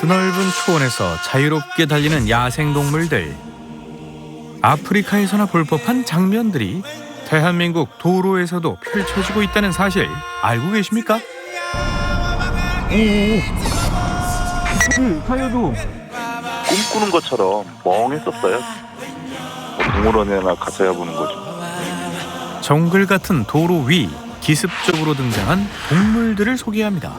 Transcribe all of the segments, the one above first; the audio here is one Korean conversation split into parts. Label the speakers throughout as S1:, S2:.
S1: 드넓은 초원에서 자유롭게 달리는 야생동물들. 아프리카에서나 볼 법한 장면들이 대한민국 도로에서도 펼쳐지고 있다는 사실 알고 계십니까?
S2: 사유도 꿈꾸는 것처럼 멍했었어요. 동물원에나 가서야 보는 거죠.
S1: 정글 같은 도로 위 기습적으로 등장한 동물들을 소개합니다.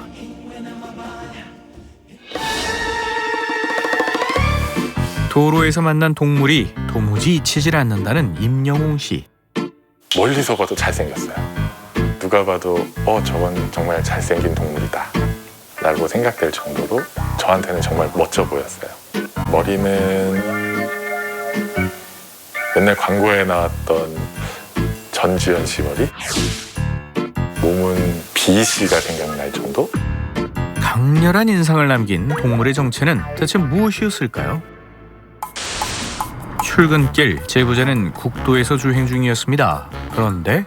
S1: 도로에서 만난 동물이 도무지 잊히질 않는다는 임영웅 씨.
S3: 멀리서 봐도 잘생겼어요. 누가 봐도 저건 정말 잘생긴 동물이다 라고 생각될 정도로 저한테는 정말 멋져 보였어요. 머리는 옛날 광고에 나왔던 전지현 씨 머리? 몸은 비씨가 생각날 정도?
S1: 강렬한 인상을 남긴 동물의 정체는 대체 무엇이었을까요? 출근길 제보자는 국도에서 주행 중이었습니다. 그런데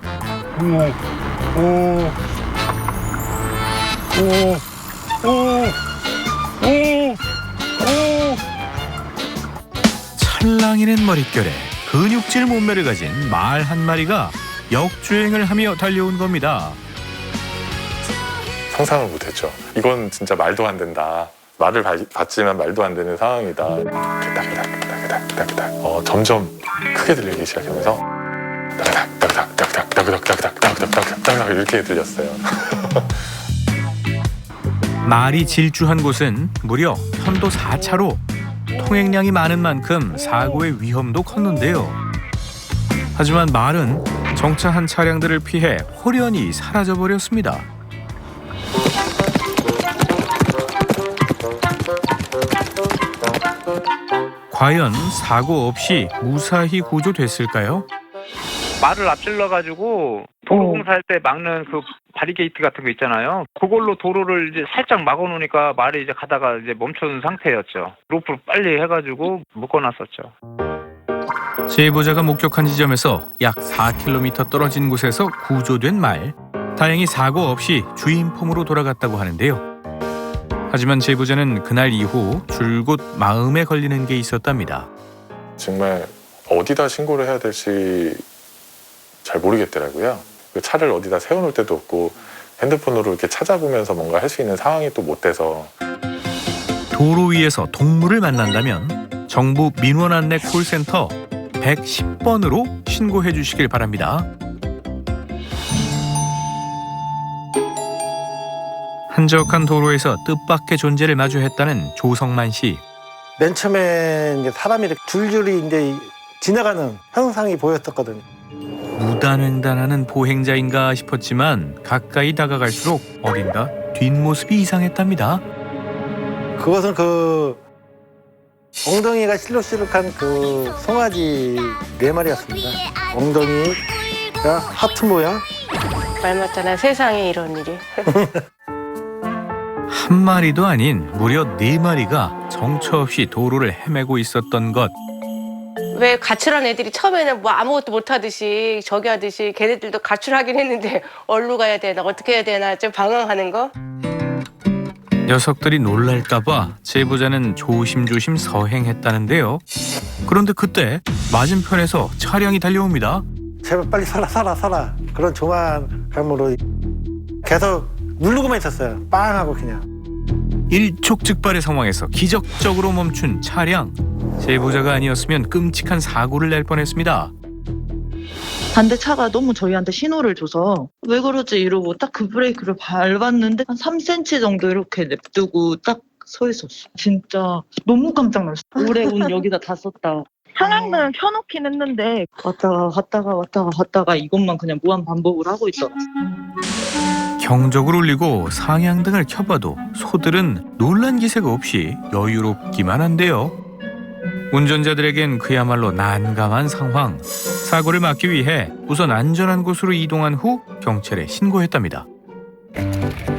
S1: 찰랑이는 머릿결에 근육질 몸매를 가진 말 한 마리가 역주행을 하며 달려온 겁니다.
S3: 상상을 못했죠. 이건 진짜 말도 안 된다. 말을 받지만 말도 안 되는 상황이다. 따그닥. 점점 크게 들리기 시작하면서 따그닥 이렇게 들렸어요.
S1: 말이 질주한 곳은 무려 편도 4차로. 통행량이 많은 만큼 사고의 위험도 컸는데요. 하지만 말은 정차한 차량들을 피해 호련히 사라져버렸습니다. 과연 사고 없이 무사히 구조됐을까요?
S4: 말을 앞질러가지고 도로공사할 때 막는 그 바리게이트 같은 거 있잖아요. 그걸로 도로를 이제 살짝 막아놓으니까 말이 이제 가다가 이제 멈춘 상태였죠. 로프로 빨리 해가지고 묶어놨었죠.
S1: 제보자가 목격한 지점에서 약 4km 떨어진 곳에서 구조된 말. 다행히 사고 없이 주인품으로 돌아갔다고 하는데요. 하지만 제보자는 그날 이후 줄곧 마음에 걸리는 게 있었답니다.
S3: 정말 어디다 신고를 해야 될지 잘 모르겠더라고요. 그 차를 어디다 세워놓을 데도 없고 핸드폰으로 이렇게 찾아보면서 뭔가 할 수 있는 상황이 또 못 돼서.
S1: 도로 위에서 동물을 만난다면 정부 민원 안내 콜센터 110번으로 신고해 주시길 바랍니다. 한적한 도로에서 뜻밖의 존재를 마주했다는 조성만 씨.
S5: 맨 처음에 이제 사람이 이렇게 줄줄이 이제 지나가는 현상이 보였었거든요.
S1: 무단횡단하는 보행자인가 싶었지만 가까이 다가갈수록 어딘가 뒷모습이 이상했답니다.
S5: 그것은 그 엉덩이가 실룩실룩한 그 송아지 4마리였습니다. 엉덩이가 하트 모양.
S6: 말 맞잖아. 세상에 이런 일이.
S1: 한 마리도 아닌 무려 4마리가 정처 없이 도로를 헤매고 있었던 것.
S6: 왜 가출한 애들이 처음에는 뭐 아무것도 못하듯이 저기 하듯이 걔네들도 가출하긴 했는데 어디로 가야 되나 어떻게 해야 되나 좀 방황하는 거.
S1: 녀석들이 놀랄까봐 제보자는 조심조심 서행했다는데요. 그런데 그때 맞은편에서 차량이 달려옵니다.
S5: 제발 빨리 살아. 그런 조만감으로 계속 누르고만 있었어요. 빵 하고 그냥.
S1: 일촉즉발의 상황에서 기적적으로 멈춘 차량. 제보자가 아니었으면 끔찍한 사고를 낼 뻔했습니다.
S7: 반대 차가 너무 저희한테 신호를 줘서 왜 그러지 이러고 딱 그 브레이크를 밟았는데 한 3cm 정도 이렇게 냅두고 딱 서 있었어. 진짜 너무 깜짝 놀랐어. 올해 운 여기다 다 썼다. 상향등을 켜놓긴 했는데 왔다가 갔다가 이것만 그냥 무한 반복을 하고 있더라고.
S1: 경적을 울리고 상향등을 켜봐도 소들은 놀란 기세가 없이 여유롭기만 한데요. 운전자들에겐 그야말로 난감한 상황. 사고를 막기 위해 우선 안전한 곳으로 이동한 후 경찰에 신고했답니다.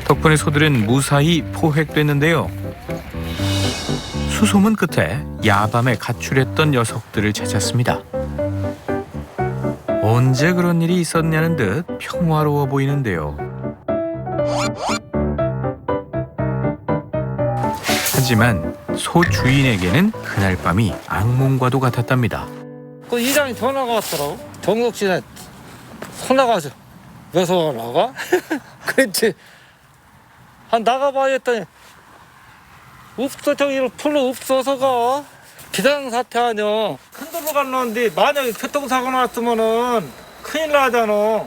S1: 덕분에 소들은 무사히 포획됐는데요. 수소문 끝에 야밤에 가출했던 녀석들을 찾았습니다. 언제 그런 일이 있었냐는 듯 평화로워 보이는데요. 하지만 소 주인에게는 그날 밤이 악몽과도 같았답니다.
S8: 그 이장이 전화가 왔더라고. 정국 씨네 소 나가서 왜 소 나가? 그랬지. 한 나가봐 했더니 없어 저기로 풀로 없어서가 비상사태 아니야. 흔들어 갔는데 만약에 교통사고 났으면은 큰일 나잖아.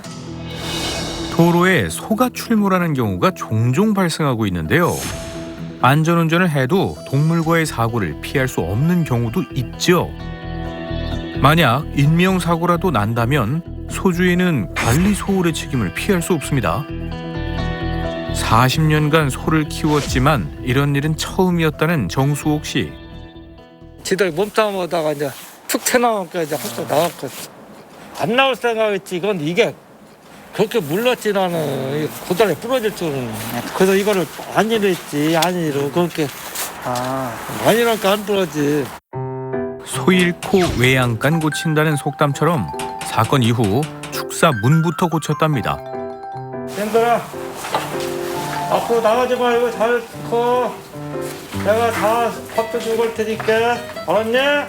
S1: 도로에 소가 출몰하는 경우가 종종 발생하고 있는데요. 안전운전을 해도 동물과의 사고를 피할 수 없는 경우도 있죠. 만약 인명사고라도 난다면 소주인은 관리 소홀의 책임을 피할 수 없습니다. 40년간 소를 키웠지만 이런 일은 처음이었다는 정수옥 씨.
S8: 지들 몸싸움하다가 이제 툭 튀어나오니까 이제 헛소 나왔거든. 안 나올 생각했지. 이건 이게 그렇게 물렀지 나는. 고달에 부러질 줄은. 그래서 이거를 안일로 했지. 안일로. 그렇게 안일하니까 안 부러지.
S1: 소 잃고 외양간 고친다는 속담처럼 사건 이후 축사 문부터 고쳤답니다.
S8: 샌들아 앞으로 나가지 말고 잘 커. 내가 다 밥도 주고 올 테니까 알았냐?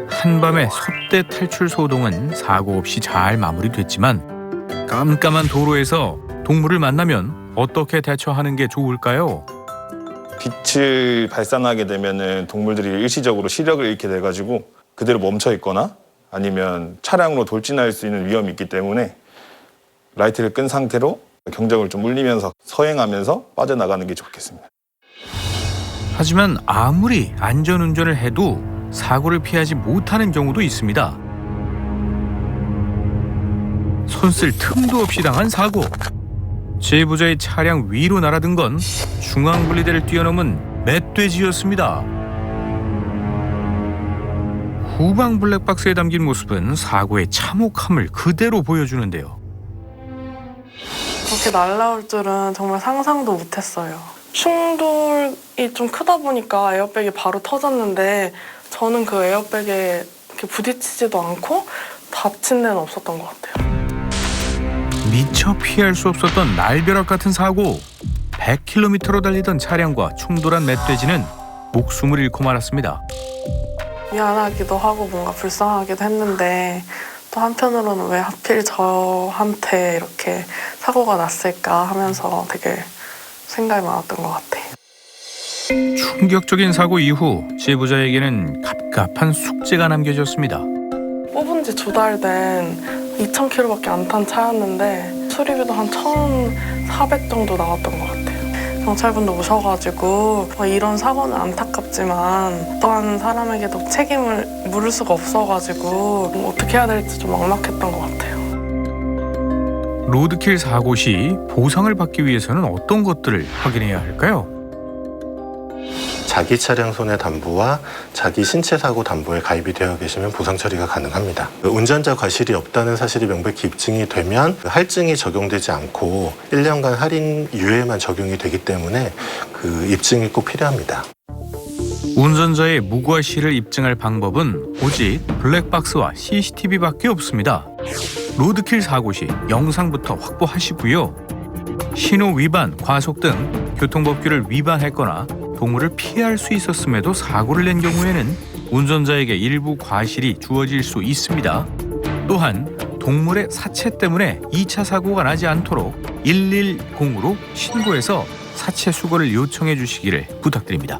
S1: 한밤의 소떼 탈출 소동은 사고 없이 잘 마무리됐지만 깜깜한 도로에서 동물을 만나면 어떻게 대처하는 게 좋을까요?
S9: 빛을 발산하게 되면은 동물들이 일시적으로 시력을 잃게 돼가지고 그대로 멈춰 있거나 아니면 차량으로 돌진할 수 있는 위험이 있기 때문에 라이트를 끈 상태로 경적을 좀 울리면서 서행하면서 빠져나가는 게 좋겠습니다.
S1: 하지만 아무리 안전운전을 해도 사고를 피하지 못하는 경우도 있습니다. 손쓸 틈도 없이 당한 사고. 제보자의 차량 위로 날아든 건 중앙분리대를 뛰어넘은 멧돼지였습니다. 후방 블랙박스에 담긴 모습은 사고의 참혹함을 그대로 보여주는데요.
S10: 그렇게 날라올 줄은 정말 상상도 못했어요. 충돌이 좀 크다 보니까 에어백이 바로 터졌는데 저는 그 에어백에 이렇게 부딪히지도 않고 다친 데는 없었던 것 같아요.
S1: 미처 피할 수 없었던 날벼락 같은 사고. 100km로 달리던 차량과 충돌한 멧돼지는 목숨을 잃고 말았습니다.
S10: 미안하기도 하고 뭔가 불쌍하기도 했는데 또 한편으로는 왜 하필 저한테 이렇게 사고가 났을까 하면서 되게 생각이 많았던 것 같아요.
S1: 충격적인 사고 이후 제보자에게는 갑갑한 숙제가 남겨졌습니다.
S10: 뽑은 지 2달 된 2,000km밖에 안 탄 차였는데 수리비도 한 1,400 정도 나왔던 것 같아요. 경찰분도 오셔가지고 이런 사고는 안타깝지만 어떠한 사람에게도 책임을 물을 수가 없어가지고 어떻게 해야 될지 좀 막막했던 것 같아요.
S1: 로드킬 사고 시 보상을 받기 위해서는 어떤 것들을 확인해야 할까요?
S11: 자기 차량 손해 담보와 자기 신체 사고 담보에 가입이 되어 계시면 보상 처리가 가능합니다. 운전자 과실이 없다는 사실이 명백히 입증이 되면 할증이 적용되지 않고 1년간 할인 유예만 적용이 되기 때문에 그 입증이 꼭 필요합니다.
S1: 운전자의 무과실을 입증할 방법은 오직 블랙박스와 CCTV밖에 없습니다. 로드킬 사고 시 영상부터 확보하시고요. 신호 위반, 과속 등 교통법규를 위반했거나 동물을 피할 수 있었음에도 사고를 낸 경우에는 운전자에게 일부 과실이 주어질 수 있습니다. 또한 동물의 사체 때문에 2차 사고가 나지 않도록 110으로 신고해서 사체 수거를 요청해 주시기를 부탁드립니다.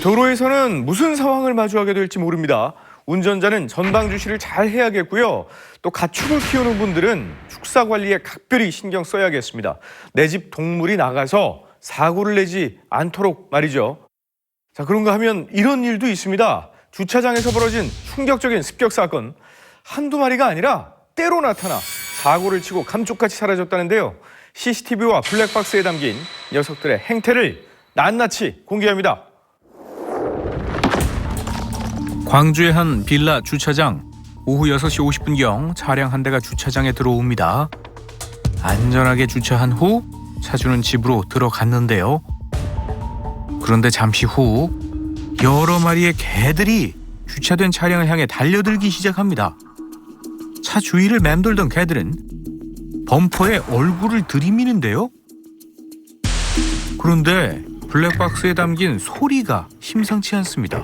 S12: 도로에서는 무슨 상황을 마주하게 될지 모릅니다. 운전자는 전방 주시를 잘 해야겠고요. 또 가축을 키우는 분들은 축사 관리에 각별히 신경 써야겠습니다. 내 집 동물이 나가서 사고를 내지 않도록 말이죠. 자, 그런가 하면 이런 일도 있습니다. 주차장에서 벌어진 충격적인 습격 사건. 한두 마리가 아니라 때로 나타나 사고를 치고 감쪽같이 사라졌다는데요. CCTV와 블랙박스에 담긴 녀석들의 행태를 낱낱이 공개합니다.
S1: 광주의 한 빌라 주차장. 오후 6시 50분경 차량 한 대가 주차장에 들어옵니다. 안전하게 주차한 후 차주는 집으로 들어갔는데요. 그런데 잠시 후 여러 마리의 개들이 주차된 차량을 향해 달려들기 시작합니다. 차 주위를 맴돌던 개들은 범퍼에 얼굴을 들이미는데요. 그런데 블랙박스에 담긴 소리가 심상치 않습니다.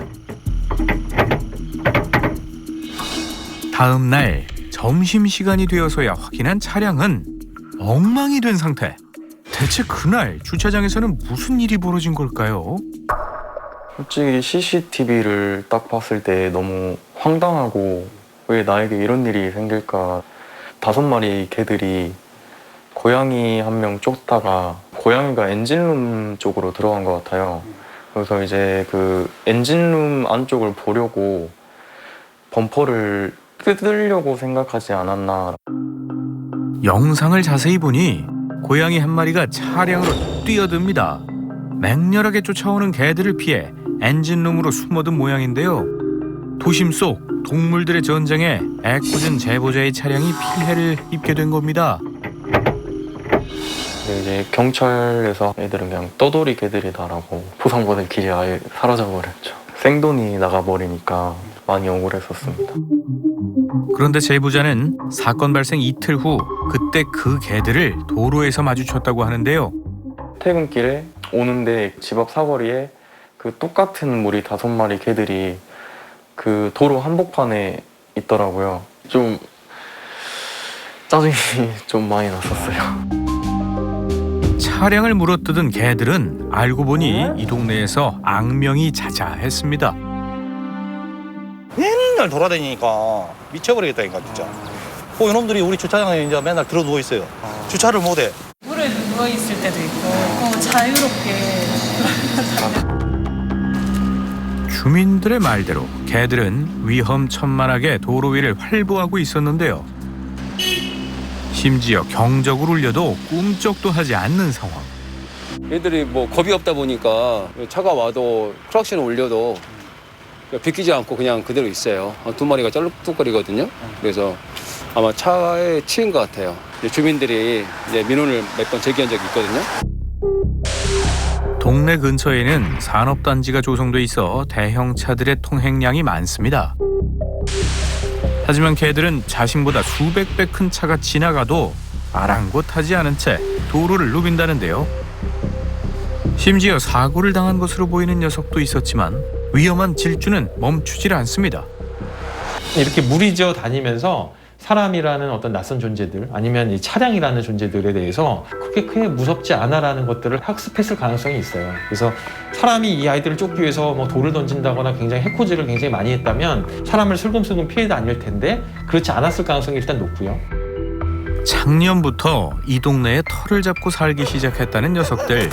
S1: 다음 날 점심시간이 되어서야 확인한 차량은 엉망이 된 상태. 대체 그날 주차장에서는 무슨 일이 벌어진 걸까요?
S13: 솔직히 CCTV를 딱 봤을 때 너무 황당하고 왜 나에게 이런 일이 생길까. 5마리 개들이 고양이 한 명 쫓다가 고양이가 엔진룸 쪽으로 들어간 것 같아요. 그래서 이제 그 엔진룸 안쪽을 보려고 범퍼를 뜯으려고 생각하지 않았나.
S1: 영상을 자세히 보니 고양이 한 마리가 차량으로 뛰어듭니다. 맹렬하게 쫓아오는 개들을 피해 엔진룸으로 숨어든 모양인데요. 도심 속 동물들의 전쟁에 애꿎은 제보자의 차량이 피해를 입게 된 겁니다.
S13: 이제 경찰에서 애들은 그냥 떠돌이 개들이다라고 포상받을 길이 아예 사라져버렸죠. 생돈이 나가버리니까 많이 억울했었습니다.
S1: 그런데 제보자는 사건 발생 이틀 후 그때 그 개들을 도로에서 마주쳤다고 하는데요.
S13: 퇴근길에 오는데 집 앞 사거리에 그 똑같은 무리 5마리 개들이 그 도로 한복판에 있더라고요. 좀 짜증이 좀 많이 났었어요.
S1: 차량을 물어뜯은 개들은 알고 보니 이 동네에서 악명이 자자했습니다.
S14: 맨날 돌아다니니까 미쳐버리겠다니까 진짜. 그 이놈들이 우리 주차장에 이제 맨날 들어 누워 있어요. 주차를 못해.
S15: 물에 누워 있을 때도 있고 자유롭게.
S1: 주민들의 말대로 개들은 위험천만하게 도로 위를 활보하고 있었는데요. 심지어 경적을 울려도 꿈쩍도 하지 않는 상황.
S16: 얘들이 뭐 겁이 없다 보니까 차가 와도 클락션을 올려도 비키지 않고 그냥 그대로 있어요. 2마리가 쩔뚝거리거든요. 그래서 아마 차에 치인 것 같아요. 주민들이 이제 민원을 몇 번 제기한 적이 있거든요.
S1: 동네 근처에는 산업단지가 조성돼 있어 대형 차들의 통행량이 많습니다. 하지만 개들은 자신보다 수백 배 큰 차가 지나가도 아랑곳하지 않은 채 도로를 누빈다는데요. 심지어 사고를 당한 것으로 보이는 녀석도 있었지만 위험한 질주는 멈추질 않습니다.
S17: 이렇게 무리지어 다니면서 사람이라는 어떤 낯선 존재들 아니면 이 차량이라는 존재들에 대해서 그렇게 크게 무섭지 않아라는 것들을 학습했을 가능성이 있어요. 그래서 사람이 이 아이들을 쫓기 위해서 뭐 돌을 던진다거나 굉장히 해코지를 굉장히 많이 했다면 사람을 슬금슬금 피해 다닐 텐데 그렇지 않았을 가능성이 일단 높고요.
S1: 작년부터 이 동네에 터를 잡고 살기 시작했다는 녀석들.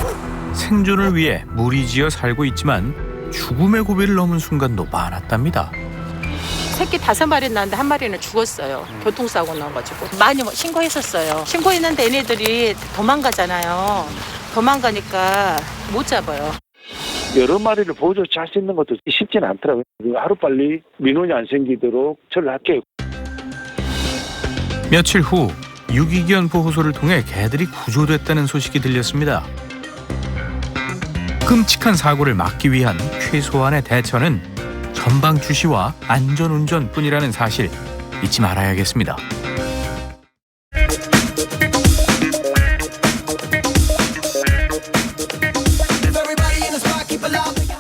S1: 생존을 위해 무리지어 살고 있지만 죽음의 고비를 넘은 순간도 많았답니다.
S18: 새끼 5마리 낳았는데 1마리는 죽었어요. 교통사고 나가지고 많이 신고했었어요. 신고했는데 얘네들이 도망가잖아요. 도망가니까 못 잡아요.
S2: 여러 마리를 보조치 할 수 있는 것도 쉽지는 않더라고요. 하루빨리 민원이 안 생기도록 전화할게요.
S1: 며칠 후 유기견 보호소를 통해 개들이 구조됐다는 소식이 들렸습니다. 끔찍한 사고를 막기 위한 최소한의 대처는 전방 주시와 안전운전뿐이라는 사실 잊지 말아야겠습니다.